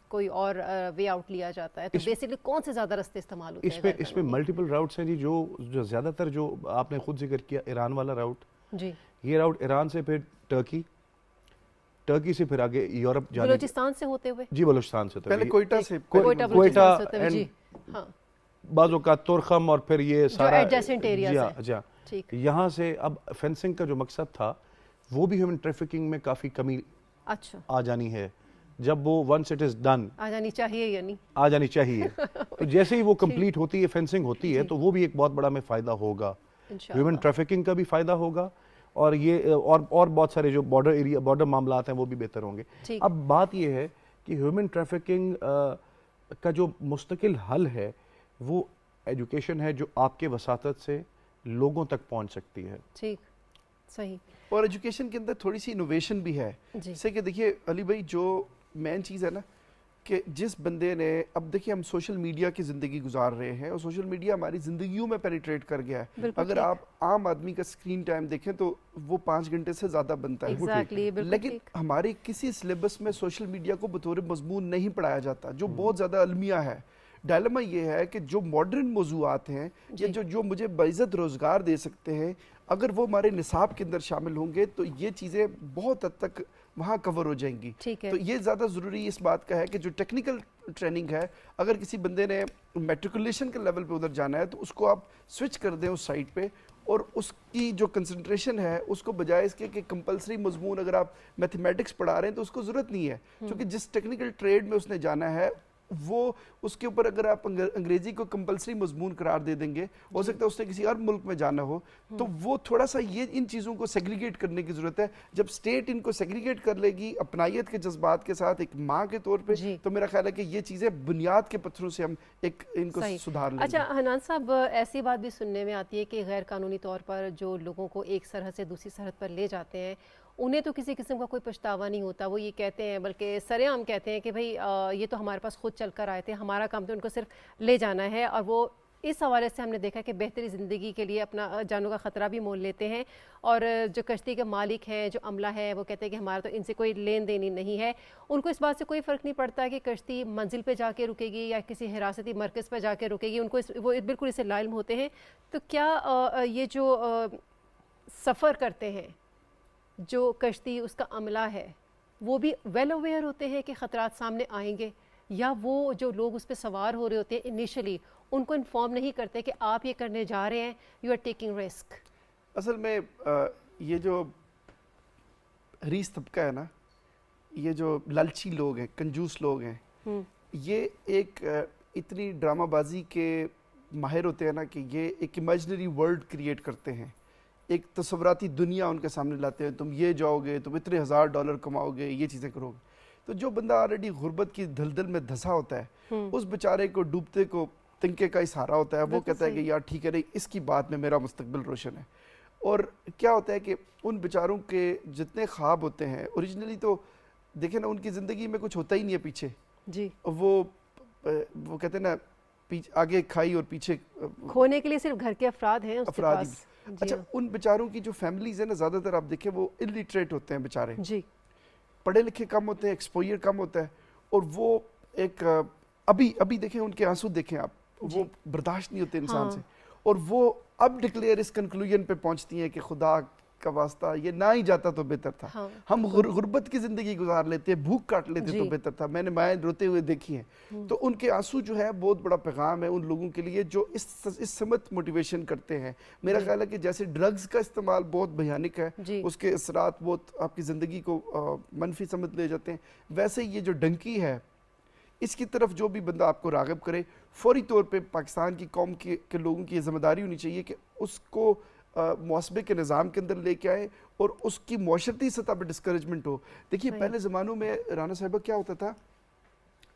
کوئی اور وے آؤٹ لیا جاتا ہے، تو بیسکلی کون سے زیادہ راستے استعمال ہوتے ہیں؟ اس میں ملٹیپل راؤٹس ہیں جی. جو زیادہ تر جو آپ نے خود ذکر کیا، ایران والا راؤٹ، جی، یہ راؤٹ ایران سے پھر ٹرکی سے پھر آگے یورپ جانے، بلوچستان سے ہوتے ہوئے، جی بلوچستان سے پہلے کوئٹہ سے، کوئٹہ، جی ہاں، بعض اوقات ترخم، اور پھر یہ سارا ایڈجسنٹ ایریاز ہیں. جی ٹھیک. یہاں سے اب فینسنگ کا جو مقصد تھا وہ بھی ہیومن ٹریفکنگ میں کافی کمی اچھا آ جانی ہے، جب وہ ونس اٹ از ڈن آ جانی چاہیے یا نہیں آ جانی چاہیے. تو جیسے ہی وہ کمپلیٹ ہوتی ہے، فینسنگ ہوتی ہے، تو وہ بھی ایک بہت بڑا ہمیں فائدہ ہوگا، ہیومن ٹریفکنگ کا بھی فائدہ ہوگا، اور یہ اور بہت سارے جو بارڈر معاملات ہیں وہ بھی بہتر ہوں گے. اب بات یہ ہے کہ ہیومن ٹریفکنگ کا جو مستقل حل ہے وہ ایجوکیشن ہے، جو آپ کے وساطت سے لوگوں تک پہنچ سکتی ہے. ٹھیک، صحیح. اور ایجوکیشن کے اندر تھوڑی سی انوویشن بھی ہے، جیسے کہ دیکھیے علی بھائی، جو مین چیز ہے نا کہ جس بندے نے، اب دیکھیے ہم سوشل میڈیا کی زندگی گزار رہے ہیں، اور سوشل میڈیا ہماری زندگیوں میں پینیٹریٹ کر گیا ہے. اگر آپ عام آدمی کا اسکرین ٹائم دیکھیں تو وہ 5 گھنٹے سے زیادہ بنتا ہے، لیکن ہمارے کسی سلیبس میں سوشل میڈیا کو بطور مضمون نہیں پڑھایا جاتا، جو بہت زیادہ المیہ ہے. ڈائلما یہ ہے کہ جو ماڈرن موضوعات ہیں یا جو مجھے باعزت روزگار دے سکتے ہیں، اگر وہ ہمارے نصاب کے اندر شامل ہوں گے تو یہ چیزیں بہت حد تک وہاں کور ہو جائیں گی. تو یہ زیادہ ضروری اس بات کا ہے کہ جو ٹیکنیکل ٹریننگ ہے، اگر کسی بندے نے میٹریکولیشن کے لیول پہ ادھر جانا ہے تو اس کو آپ سوئچ کر دیں اس سائٹ پہ، اور اس کی جو کنسنٹریشن ہے اس کو بجائے اس کے کہ کمپلسری مضمون اگر آپ میتھمیٹکس پڑھا رہے ہیں تو اس کو ضرورت نہیں ہے، کیونکہ جس ٹیکنیکل ٹریڈ میں اس نے جانا ہے وہ اس کے اوپر اگر آپ انگریزی کو کمپلسری مضمون قرار دے دیں گے، ہو سکتا ہے اس نے کسی اور ملک میں جانا ہو، تو وہ تھوڑا سا یہ ان چیزوں کو سیگریگیٹ کرنے کی ضرورت ہے. جب اسٹیٹ ان کو سیگریگیٹ کر لے گی اپنائیت کے جذبات کے ساتھ ایک ماں کے طور پہ، تو میرا خیال ہے کہ یہ چیزیں بنیاد کے پتھروں سے ہم ایک ان کو سدھار لیں گے. اچھا حنان صاحب، ایسی بات بھی سننے میں آتی ہے کہ غیر قانونی طور پر جو لوگوں کو ایک سرحد سے دوسری سرحد پر لے جاتے ہیں، انہیں تو کسی قسم کا کوئی پچھتاوا نہیں ہوتا. وہ یہ کہتے ہیں، بلکہ سرے عام کہتے ہیں کہ بھئی یہ تو ہمارے پاس خود چل کر آئے تھے، ہمارا کام تو ان کو صرف لے جانا ہے، اور وہ اس حوالے سے ہم نے دیکھا کہ بہتری زندگی کے لیے اپنا جانوں کا خطرہ بھی مول لیتے ہیں، اور جو کشتی کے مالک ہیں، جو عملہ ہے، وہ کہتے ہیں کہ ہمارا تو ان سے کوئی لین دین ہی نہیں ہے، ان کو اس بات سے کوئی فرق نہیں پڑتا کہ کشتی منزل پہ جا کے رکے گی یا کسی حراستی مرکز پہ جا کے رکے گی، ان کو وہ بالکل اسے لا علم ہوتے ہیں۔ تو کیا یہ جو سفر کرتے ہیں جو کشتی اس کا عملہ ہے وہ بھی ویل اویئر ہوتے ہیں کہ خطرات سامنے آئیں گے، یا وہ جو لوگ اس پہ سوار ہو رہے ہوتے ہیں انیشلی ان کو انفارم نہیں کرتے کہ آپ یہ کرنے جا رہے ہیں، یو آر ٹیکنگ رسک؟ اصل میں یہ جو حریص طبقہ ہے نا، یہ جو لالچی لوگ ہیں، کنجوس لوگ ہیں، یہ ایک اتنی ڈرامہ بازی کے ماہر ہوتے ہیں نا کہ یہ ایک امیجنری ورلڈ کریٹ کرتے ہیں، ایک تصوراتی دنیا ان کے سامنے لاتے ہیں، تم یہ جاؤ گے، تم اتنے $1000 کماؤ گے، یہ چیزیں کرو گے۔ تو جو بندہ آلریڈی غربت کی دھلدل میں دھسا ہوتا ہے، اس بیچارے کو ڈوبتے کو تنکے کا ہی سہارا ہوتا ہے، وہ کہتا ہے کہ یار ٹھیک ہے نہیں، اس کی بات میں میرا مستقبل روشن ہے۔ اور کیا ہوتا ہے کہ ان بیچاروں کے جتنے خواب ہوتے ہیں اوریجنلی، تو دیکھیں نا ان کی زندگی میں کچھ ہوتا ہی نہیں ہے پیچھے، جی وہ کہتے ہیں نا آگے کھائی اور پیچھے کھونے کے لیے صرف گھر کے افراد ہیں اس کے پاس۔ اچھا، ان بیچاروں کی جو فیملیز ہیں نا، زیادہ تر آپ دیکھیں وہ الٹریٹ ہوتے ہیں بیچارے، جی پڑھے لکھے کم ہوتے ہیں، ایکسپوئر کم ہوتا ہے، اور وہ ایک ابھی دیکھیں ان کے آنسو دیکھیں آپ، وہ برداشت نہیں ہوتے انسان سے، اور وہ اب ڈکلیئر اس کنکلوژن پہ پہنچتی ہیں کہ خدا کا واسطہ یہ نہ ہی جاتا تو بہتر تھا، ہم غربت کی زندگی گزار لیتے، بھوک کاٹ لیتے تو بہتر تھا۔ میں نے مائیں روتے ہوئے دیکھی ہیں، تو ان کے آنسو جو ہے بہت بڑا پیغام ہے ان لوگوں کے لیے جو اس سمت موٹیویشن کرتے ہیں۔ میرا خیال ہے کہ جیسے ڈرگز کا استعمال بہت بھیانک ہے، اس کے اثرات بہت آپ کی زندگی کو منفی سمت لے جاتے ہیں، ویسے یہ جو ڈنکی ہے اس کی طرف جو بھی بندہ آپ کو راغب کرے، فوری طور پہ پاکستان کی قوم کے لوگوں کی یہ ذمہ داری ہونی چاہیے کہ اس کو محاسبے کے نظام کے اندر لے کے آئے اور اس کی معاشرتی سطح پہ ڈسکریجمنٹ ہو۔ دیکھیے پہلے زمانوں میں رانا صاحبہ کیا ہوتا تھا،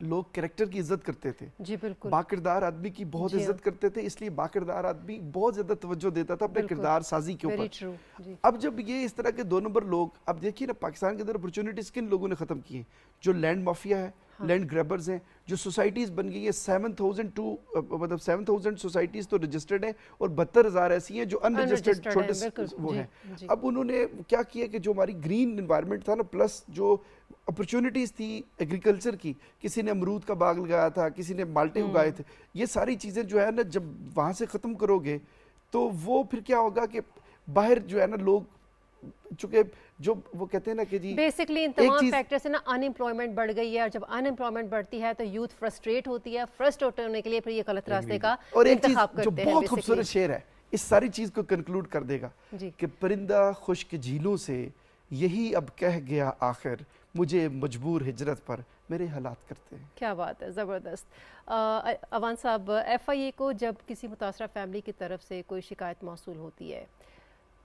لوگ کریکٹر کی عزت کرتے تھے، جی بالکل، باکردار آدمی کی بہت عزت کرتے تھے، اس لیے باکردار آدمی بہت زیادہ توجہ دیتا تھا اپنے کردار سازی کے اوپر۔ اب جب یہ اس طرح کے 2 نمبر لوگ، اب دیکھیے نا پاکستان کے اندر اپرچونٹیز کن لوگوں نے ختم کی ہیں، جو لینڈ مافیا ہے، لینڈ گریبرز ہیں، جو سوسائٹیز بن گئی ہے 7000 سوسائٹیز تو رجسٹرڈ ہیں اور 72,000 ایسی ہیں جو ان رجسٹرڈ چھوٹے وہ ہیں۔ اب انہوں نے کیا کیا کہ جو ہماری گرین انوائرمنٹ تھا نا، پلس جو اپرچونٹیز تھی ایگریکلچر کی، کسی نے امرود کا باغ لگایا تھا، کسی نے مالٹے اگائے تھے، یہ ساری چیزیں جو ہے نا جب وہاں سے ختم کرو گے تو وہ پھر کیا ہوگا کہ باہر جو ہے نا لوگ، چونکہ جو وہ کہتے ہیں نا کہ جی بیسکلی ان تمام فیکٹر سے نا ان امپلائمنٹ بڑھ گئی ہے، اور جب ان امپلائمنٹ بڑھتی ہے تو یوتھ فرسٹریٹ ہوتی ہے، فرسٹریٹ ہونے کے لیے پھر یہ غلط راستے کا انتخاب کرتے ہیں۔ جو بہت خوبصورت شعر ہے اس ساری چیز کو کنکلوڈ کر دے گا کہ پرندہ خشک جھیلوں سے یہی اب کہہ گیا آخر، مجھے مجبور ہجرت پر میرے حالات کرتے ہیں۔ کیا بات ہے، زبردست۔ اوان صاحب، ایف آئی اے کو جب کسی متاثرہ فیملی کی طرف سے کوئی شکایت موصول ہوتی ہے،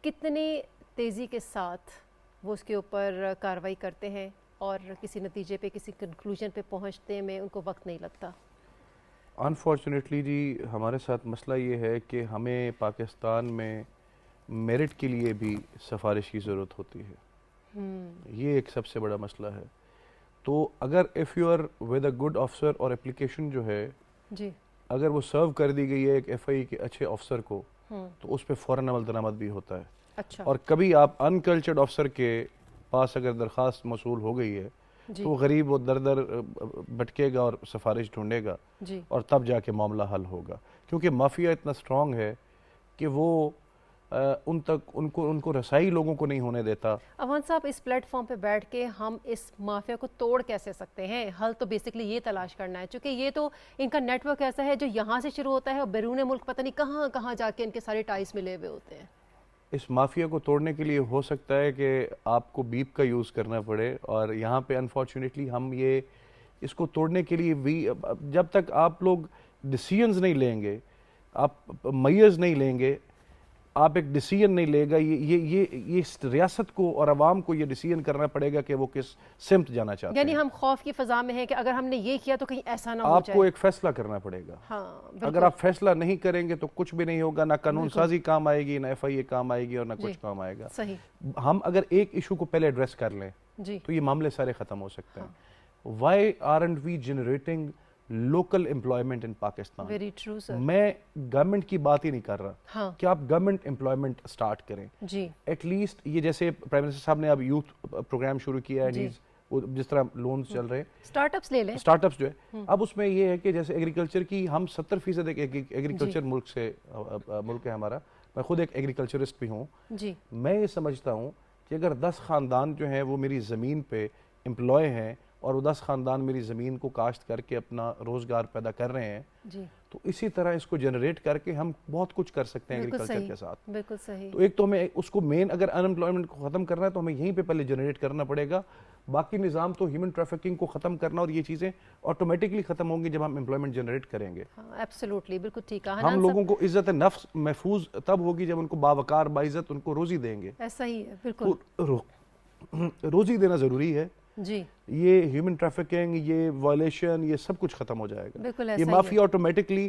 کتنی تیزی کے ساتھ وہ اس کے اوپر کارروائی کرتے ہیں اور کسی نتیجے پہ، کسی کنکلوژن پہ پہنچنے میں ان کو وقت نہیں لگتا؟ انفارچونیٹلی جی ہمارے ساتھ مسئلہ یہ ہے کہ ہمیں پاکستان میں میرٹ کے لیے بھی سفارش کی ضرورت ہوتی ہے، یہ ایک سب سے بڑا مسئلہ ہے۔ تو اگر if you are with a good officer, اور اپلیکیشن جو ہے جی اگر وہ سرو کر دی گئی ہے ایک ایف آئی کے اچھے آفسر کو، تو اس پہ فوراً عمل درآمد بھی ہوتا ہے۔ اچھا، اور کبھی آپ انکلچرڈ آفسر کے پاس اگر درخواست موصول ہو گئی ہے تو وہ غریب وہ در در بھٹکے گا اور سفارش ڈھونڈے گا، اور تب جا کے معاملہ حل ہوگا، کیونکہ مافیا اتنا سٹرونگ ہے کہ وہ ان تک ان کو رسائی لوگوں کو نہیں ہونے دیتا۔ اوان صاحب، اس پلیٹ فارم پہ بیٹھ کے ہم اس مافیا کو توڑ کیسے سکتے ہیں؟ حل تو بیسکلی یہ تلاش کرنا ہے، چونکہ یہ تو ان کا نیٹ ورک ایسا ہے جو یہاں سے شروع ہوتا ہے اور بیرون ملک پتہ نہیں کہاں کہاں جا کے ان کے سارے ٹائز ملے ہوئے ہوتے ہیں۔ اس مافیا کو توڑنے کے لیے ہو سکتا ہے کہ آپ کو بیپ کا یوز کرنا پڑے، اور یہاں پہ انفارچونیٹلی ہم اس کو توڑنے کے لیے بھی جب تک آپ لوگ ڈیسیژنز نہیں لیں گے، آپ میئرز نہیں لیں گے، آپ ایک ڈیسیژن نہیں لے گا، یہ اس ریاست کو اور عوام کو یہ ڈیسیژن کرنا پڑے گا کہ وہ کس سمت جانا چاہتے ہیں۔ یعنی ہم خوف کی فضا میں ہیں کہ اگر ہم نے یہ کیا تو کہیں ایسا نہ ہو جائے۔ آپ کو ایک فیصلہ کرنا پڑے گا، اگر آپ فیصلہ نہیں کریں گے تو کچھ بھی نہیں ہوگا، نہ قانون سازی کام آئے گی، نہ ایف آئی اے کام آئے گی، اور نہ کچھ کام آئے گا۔ ہم اگر ایک ایشو کو پہلے ایڈریس کر لیں تو یہ معاملے سارے ختم ہو سکتے ہیں۔ Why aren't we generating local employment in Pakistan. Very true, sir. میں گورنمنٹ کی بات ہی نہیں کر رہا ہاں کہ آپ گورنمنٹ امپلائمنٹ اسٹارٹ کریں. جی ایٹ لیسٹ یہ جیسے پرائم منسٹر صاحب نے اب یوتھ پروگرام شروع کیا ہے, جس طرح لونز چل رہے ہیں, اسٹارٹ اپس لے لیں. اسٹارٹ اپس جو ہے, اب اس میں یہ ہے کہ جیسے ایگریکلچر کی ہم 70% ایگریکلچر ملک ہے ہمارا. میں خود ایک ایگریکلچرسٹ بھی ہوں. جی میں یہ سمجھتا ہوں کہ اگر 10 خاندان جو ہیں وہ میری زمین پہ امپلائے ہیں اور وہ 10 خاندان میری زمین کو کاشت کر کے اپنا روزگار پیدا کر رہے ہیں, جی تو اسی طرح اس کو جنریٹ کر کے ہم بہت کچھ کر سکتے ہیں ایگریکلچر کے ساتھ. بالکل صحیح. تو ایک تو ہمیں اس کو مین, اگر ان امپلائمنٹ کو ختم کرنا ہے تو ہمیں یہیں پہ پہلے جنریٹ کرنا پڑے گا. باقی نظام تو ہیومن ٹریفکنگ کو ختم کرنا, اور یہ چیزیں آٹومیٹکلی ختم ہوں گی جب ہم امپلائمنٹ جنریٹ کریں گے. ایبسولوٹلی, بالکل ٹھیک ہے. ہم لوگوں کو عزت نفس محفوظ تب ہوگی جب ان کو باوقار باعزت ان کو روزی دیں گے. ایسا ہی ہے, بالکل. روزی دینا ضروری ہے. جی یہ ہیومن ٹریفکنگ, یہ وائلیشن, یہ سب کچھ ختم ہو جائے گا. بالکل یہ ایسا ہی مافیا آٹومیٹکلی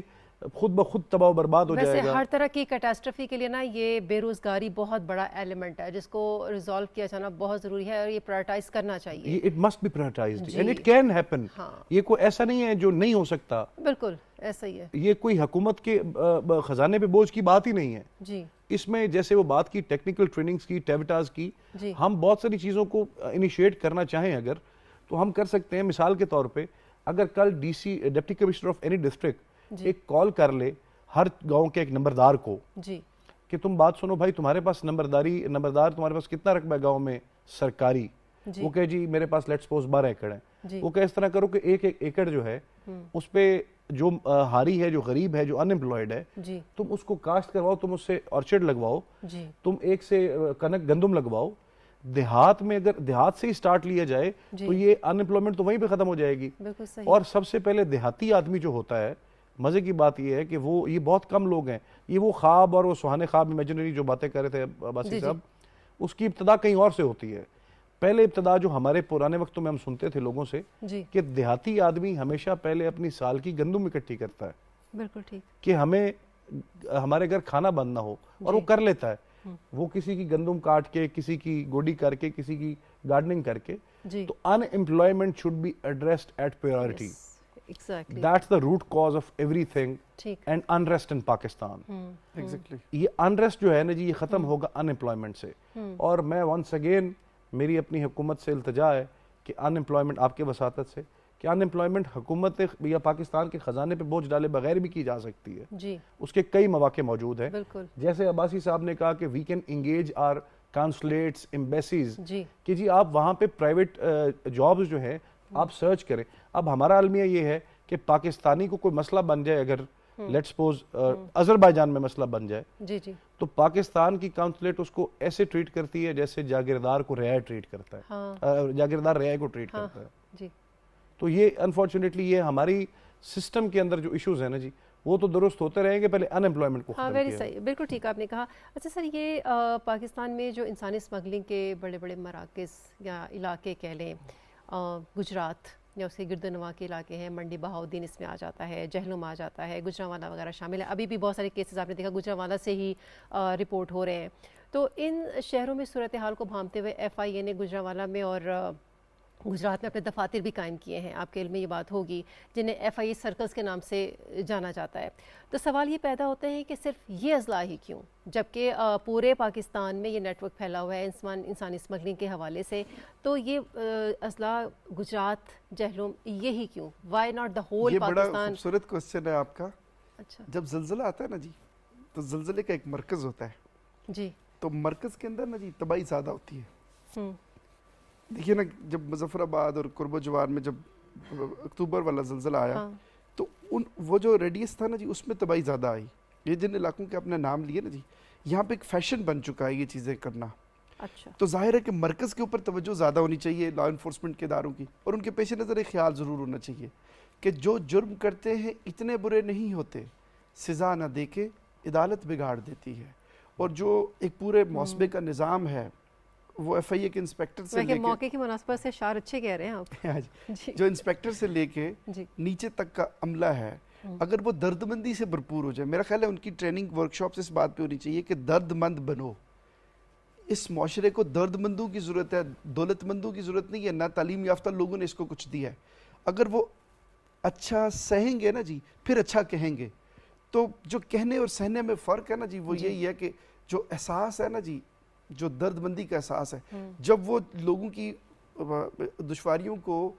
خود بخود تباہ و برباد ہو جائے ویسے گا. ہر طرح کی کیٹاسٹرفی کے لیے نا یہ بے روزگاری بہت بڑا ایلیمنٹ ہے جس کو ریزالو کیا جانا بہت ضروری ہے, اور یہ پرائرٹائز کرنا چاہیے. It must be prioritized and it can happen. یہ کوئی ایسا نہیں ہے جو نہیں ہو سکتا. بالکل ایسا ہی ہے. یہ کوئی حکومت کے خزانے پہ بوجھ کی بات ہی نہیں ہے. جی اس میں جیسے وہ بات کی ٹیکنیکل ٹریننگز کی, ٹیوٹاز کی, جی ہم بہت ساری چیزوں کو انیشیٹ کرنا چاہیں اگر تو ہم کر سکتے ہیں. مثال کے طور پہ اگر کل deputy commissioner of any district ایک کال کر لے ہر گاؤں کے ایک نمبردار کو, جی کہ تم بات سنو بھائی, تمہارے پاس نمبردار تمہارے پاس کتنا رقبہ ہے گاؤں میں سرکاری, وہ کہے جی میرے پاس لیٹس سپوز 12 ایکڑ ہیں. وہ کہ اس طرح کرو کہ ایک ایکڑ جو ہے اس پہ جو ہاری ہے, جو غریب ہے, جو ان امپلائڈ ہے, تم اس کو کاشت کرواؤ, تم اس سے آرچرڈ لگواؤ, تم ایک سے کنک گندم لگواؤ. دیہات میں اگر دیہات سے ہی سٹارٹ لیا جائے تو یہ ان امپلائمنٹ تو وہیں پہ ختم ہو جائے گی. اور سب سے پہلے دیہاتی آدمی جو ہوتا ہے, مزے کی بات یہ ہے کہ یہ بہت کم لوگ ہیں, یہ وہ خواب اور وہ سہانے خواب امیجنری جو باتیں کر رہے تھے عباسی صاحب, اس کی ابتدا کہیں اور سے ہوتی ہے. پہلے ابتدا جو ہمارے پرانے وقتوں میں ہم سنتے تھے لوگوں سے کہ دیہاتی آدمی ہمیشہ پہلے اپنی سال کی گندم اکٹھی کرتا ہے. بالکل ٹھیک. کہ ہمارے گھر کھانا بند نہ ہو, اور وہ کر لیتا ہے. وہ کسی کی گندم کاٹ کے, کسی کی گوڈی کر کے, کسی کی گارڈننگ کر کے. تو unemployment should be addressed at priority. That's the root cause of everything and unrest in Pakistan. Exactly. یہ unrest جو ہے نا جی, یہ ختم ہوگا unemployment سے. اور میں once again میری اپنی حکومت سے التجا ہے کہ unemployment آپ کے وساطت سے, کہ unemployment حکومت یا پاکستان کے خزانے پہ بوجھ ڈالے بغیر بھی کی جا سکتی ہے. جی اس کے کئی مواقع موجود ہیں. جیسے عباسی صاحب نے کہا کہ we can engage our consulates, embassies, کہ جی آپ وہاں پہ پرائیویٹ جابز جو ہیں آپ سرچ کریں. اب ہمارا المیہ یہ ہے کہ پاکستانی کو کوئی مسئلہ بن جائے, اگر لیٹ سپوز آذربائیجان میں مسئلہ بن جائے, تو پاکستان کی کانسولیٹ اس کو ایسے ٹریٹ کرتی ہے جیسے جاگیردار کو رعایا ٹریٹ کرتا ہے, جاگیردار رعایا کو ٹریٹ کرتا ہے. تو یہ انفارچونیٹلی یہ ہماری سسٹم کے اندر جو ایشوز ہیں نا جی, وہ تو درست ہوتے رہیں گے, پہلے ان امپلائمنٹ کو ختم کیا. صحیح, بالکل ٹھیک آپ نے کہا. اچھا سر, یہ پاکستان میں جو انسانی اسمگلنگ کے بڑے بڑے مراکز یا علاقے کہہ لیں, گجرات یا اس کے گرد و نواح کے علاقے ہیں, منڈی بہاؤدین اس میں آ جاتا ہے, جہلم آ جاتا ہے, گجرانوالہ وغیرہ شامل ہے. ابھی بھی بہت سارے کیسز آپ نے دیکھا گجرانوالہ سے ہی رپورٹ ہو رہے ہیں. تو ان شہروں میں صورتحال کو بھانپتے ہوئے FIA نے گجرانوالہ میں اور گجرات میں اپنے دفاتر بھی قائم کیے ہیں, آپ کے علم میں یہ بات ہوگی, جنہیں FIA سرکلز کے نام سے جانا جاتا ہے. تو سوال یہ پیدا ہوتے ہیں کہ صرف یہ اضلاع ہی کیوں, جبکہ پورے پاکستان میں یہ نیٹ ورک پھیلا ہوا ہے انسانی اسمگلنگ کے حوالے سے. تو یہ اضلاع گجرات, جہلم, یہی کیوں, why not the whole Pakistan? یہ بڑا خوبصورت کوسچن ہے آپ کا. اچھا, جب زلزلہ آتا ہے نا جی, تو زلزلے کا ایک مرکز ہوتا ہے جی, تو مرکز کے اندر نا جی تباہی زیادہ ہوتی ہے. دیکھیے نا, جب مظفر آباد اور قرب و جوار میں جب اکتوبر والا زلزلہ آیا, تو وہ جو ریڈیس تھا نا جی, اس میں تباہی زیادہ آئی. یہ جن علاقوں کے اپنے نام لیے نا جی, یہاں پہ ایک فیشن بن چکا ہے یہ چیزیں کرنا. اچھا, تو ظاہر ہے کہ مرکز کے اوپر توجہ زیادہ ہونی چاہیے لا انفورسمنٹ کے اداروں کی, اور ان کے پیش نظر ایک خیال ضرور ہونا چاہیے کہ جو جرم کرتے ہیں اتنے برے نہیں ہوتے, سزا نہ دے کے عدالت بگاڑ دیتی ہے. اور جو ایک پورے محاسبے کا نظام ہے, وہ FIA کے انسپیکٹر سے لے کے, موقع کی مناسبت سے اشعار اچھے کہہ رہے ہیں آپ, جو انسپیکٹر سے لے کے نیچے تک کا عملہ ہے, اگر وہ درد مندی سے بھرپور ہو جائے, میرا خیال ہے ان کی ٹریننگ ورکشاپس اس بات پہ ہونی چاہیے کہ درد مند بنو. اس معاشرے کو درد مندوں کی ضرورت ہے, دولت مندوں کی ضرورت نہیں ہے. نہ تعلیم یافتہ لوگوں نے اس کو کچھ دیا ہے. اگر وہ اچھا سہیں گے نا جی پھر اچھا کہیں گے. تو جو کہنے اور سہنے میں فرق ہے نا جی وہ یہی ہے کہ جو احساس ہے نا جی جو درد مندی کا احساس ہے جب وہ لوگوں کی دشواریوں کو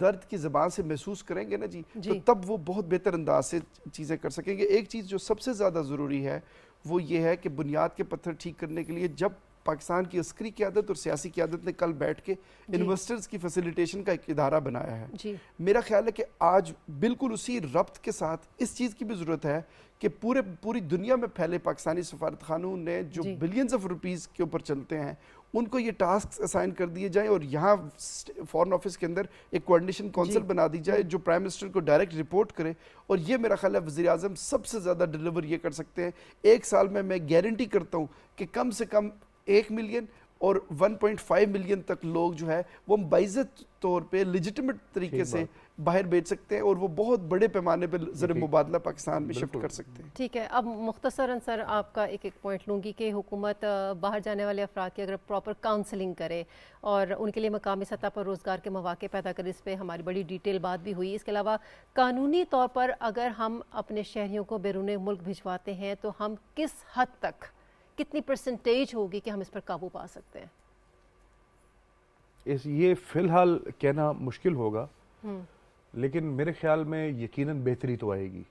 درد کی زبان سے محسوس کریں گے نا جی تو تب وہ بہت بہتر انداز سے چیزیں کر سکیں گے. ایک چیز جو سب سے زیادہ ضروری ہے وہ یہ ہے کہ بنیاد کے پتھر ٹھیک کرنے کے لیے جب پاکستان کی عسکری قیادت اور سیاسی قیادت نے کل بیٹھ کے انویسٹرز کی فیسیلیٹیشن کا ایک ادارہ بنایا ہے, میرا خیال ہے کہ آج بالکل اسی ربط کے ساتھ اس چیز کی بھی ضرورت ہے کہ پوری دنیا میں پھیلے پاکستانی سفارت خانوں نے جو بلینز آف روپیز کے اوپر چلتے ہیں ان کو یہ ٹاسک اسائن کر دیے جائیں اور یہاں فورن آفس کے اندر ایک کوارڈینیشن کونسل بنا دی جائے جو پرائم منسٹر کو ڈائریکٹ رپورٹ کرے. اور یہ میرا خیال ہے وزیر اعظم سب سے زیادہ ڈیلیور یہ کر سکتے ہیں. ایک سال میں گارنٹی کرتا ہوں کہ کم سے کم 1 ملین اور 1.5 ملین تک لوگ جو ہے وہ باعزت طور پہ لیجٹیمیٹ طریقے سے باہر بیچ سکتے ہیں اور وہ بہت بڑے پیمانے پہ زر مبادلہ پاکستان میں شفٹ کر سکتے ہیں. ٹھیک ہے, اب مختصراً سر آپ کا ایک پوائنٹ لوں گی کہ حکومت باہر جانے والے افراد کی اگر پراپر کاؤنسلنگ کرے اور ان کے لیے مقامی سطح پر روزگار کے مواقع پیدا کرے, اس پہ ہماری بڑی ڈیٹیل بات بھی ہوئی. اس کے علاوہ قانونی طور پر اگر ہم اپنے شہریوں کو بیرون ملک بھجواتے ہیں تو ہم کس حد تک کتنی پرسنٹیج ہوگی کہ ہم اس پر قابو پا سکتے ہیں؟ یہ فی الحال کہنا مشکل ہوگا لیکن میرے خیال میں یقیناً بہتری تو آئے گی.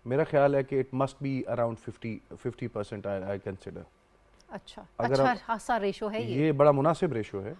میرا خیال ہے کہ it must be around 50% I consider. اچھا اچھا خاصا ریشو ہے یہ بڑا مناسب ریشو ہے.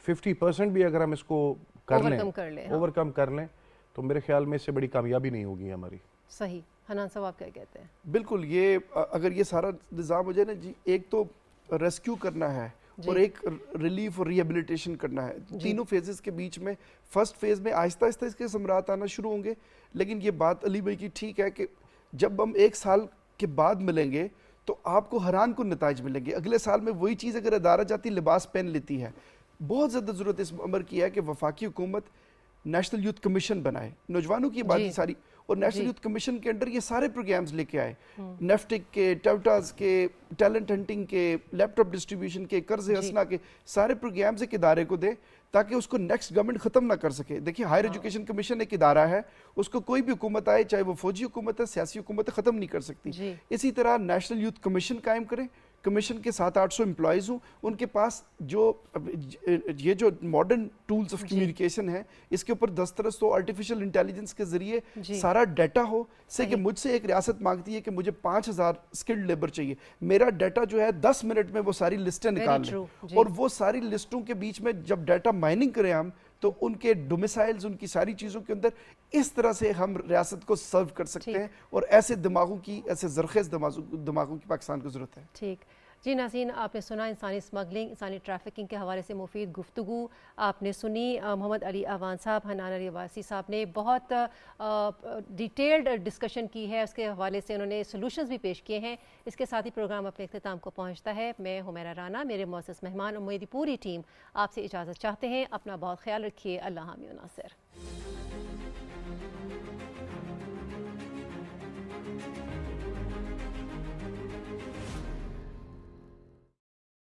50% بھی اگر ہم اس کو اوور کم کر لیں تو میرے خیال میں اس سے بڑی کامیابی نہیں ہوگی ہماری. صحیح. حنان صاحب آپ کیا کہتے ہیں؟ بالکل, یہ اگر یہ سارا نظام ہو جائے نا جی, ایک تو ریسکیو کرنا ہے اور ایک ریلیف اور ریہیبلیٹیشن کرنا ہے. تینوں فیزز کے بیچ میں فرسٹ فیز میں آہستہ آہستہ اس کے ثمرات آنا شروع ہوں گے. لیکن یہ بات علی بھائی کی ٹھیک ہے کہ جب ہم 1 سال کے بعد ملیں گے تو آپ کو حیران کن نتائج ملیں گے. اگلے سال میں وہی چیز اگر ادارہ جاتی لباس پہن لیتی ہے. بہت زیادہ ضرورت اس امر کی ہے کہ وفاقی حکومت نیشنل یوتھ کمیشن بنائے, نوجوانوں کی آبادی ساری, اور نیشنل یوتھ کمیشن کے انڈر یہ سارے پروگرامز لے کے آئے, نیفٹک کے, ٹیوٹاز کے, ٹیلنٹ ہنٹنگ کے, لیپ ٹاپ ڈسٹریبیوشن کے, قرض حسنہ کے, سارے پروگرامز ایک ادارے کو دے تاکہ اس کو نیکسٹ گورنمنٹ ختم نہ کر سکے. دیکھیے ہائر ایجوکیشن کمیشن ایک ادارہ ہے, اس کو کوئی بھی حکومت آئے چاہے وہ فوجی حکومت ہے, سیاسی حکومت ہے, ختم نہیں کر سکتی. اسی طرح نیشنل یوتھ کمیشن قائم کریں, کمیشن کے 700-800 امپلائیز ہوں, ان کے پاس یہ جو ماڈرن ٹولز آف کمیونیکیشن ہے اس کے اوپر دسترس ہو, آرٹیفیشل انٹیلیجنس کے ذریعے سارا ڈیٹا ہو. سے کہ مجھ سے ایک ریاست مانگتی ہے کہ مجھے 5000 سکلڈ لیبر چاہیے, میرا ڈیٹا جو ہے 10 منٹ میں وہ ساری لسٹیں نکال لیں, اور وہ ساری لسٹوں کے بیچ میں جب ڈیٹا مائننگ کریں ہم تو ان کے ڈومیسائلز, ان کی ساری چیزوں کے اندر اس طرح سے ہم ریاست کو سرو کر سکتے ہیں. اور ایسے دماغوں کی, ایسے زرخیز دماغوں کی پاکستان کو ضرورت ہے. ٹھیک جی ناظرین, آپ نے سنا انسانی اسمگلنگ, انسانی ٹریفکنگ کے حوالے سے مفید گفتگو آپ نے سنی. محمد علی اعوان صاحب, حنان علی عباسی صاحب نے بہت ڈیٹیلڈ ڈسکشن کی ہے, اس کے حوالے سے انہوں نے سولوشنز بھی پیش کیے ہیں. اس کے ساتھ ہی پروگرام اپنے اختتام کو پہنچتا ہے. میں حمیرہ رانا, میرے معزز مہمان اور میری پوری ٹیم آپ سے اجازت چاہتے ہیں. اپنا بہت خیال رکھیے. اللہ حامی و ناصر.